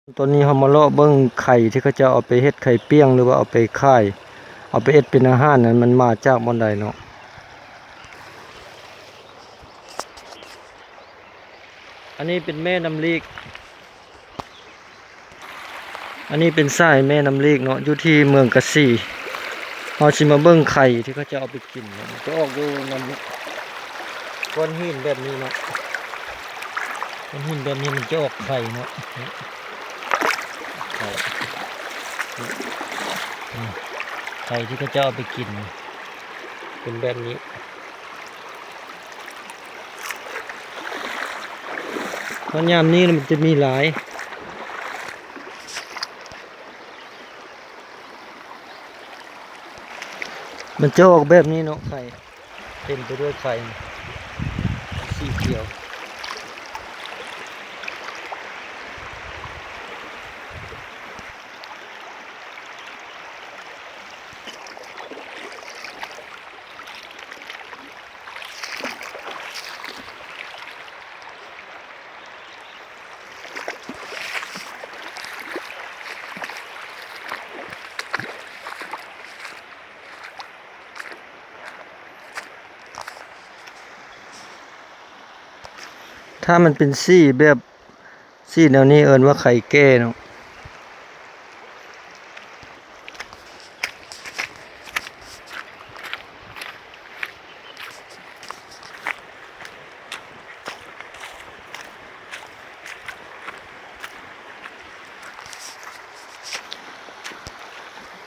ตอนนี้เรามาเลาะเบิ่งไข่ที่เขาจะเอาไปเฮ็ดไข่เปี้ยงหรือว่าเอาไปค่ายเอาไปเฮ็ดเป็นอาหารนั้นมันมาจากบ่อนใดเนาะอันนี้เป็นแม่น้ำลีกอันนี้เป็นสายแม่น้ำลีกเนาะอยู่ที่เมืองกะสีเราสิมาเบิ่งไข่ที่เขาจะเอาไปกินเนาะจะออกอยู่น้ำก้อนหินแบบนี้เนาะก้อนหินแบบนี้มันจะออกไข่เนาะไข่ไข่ที่เขาจะเอาไปกินเป็นแบบนี้ตอนยามนี้มันจะมีหลายมันจะออกแบบนี้เนาะไข่เต็มไปด้วยไข่สีเขียวถ้ามันเป็นสีแบบสีแนวนี้เอิ้นว่าไข่แก่เนาะ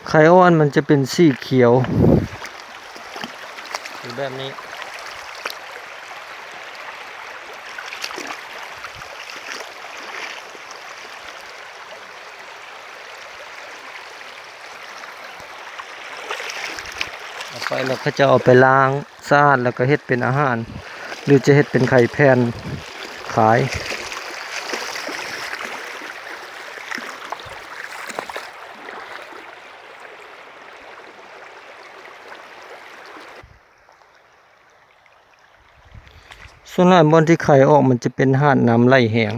ไข่อ่อนมันจะเป็นสีเขียวแบบนี้เอาไปแล้วก็จะเอาไปล้างสะอาดแล้วก็เฮ็ดเป็นอาหารหรือจะเฮ็ดเป็นไข่แผ่นขายส่วนใหญ่บ่อนที่ไข่ออกมันจะเป็นหาดน้ำไหลแห้ง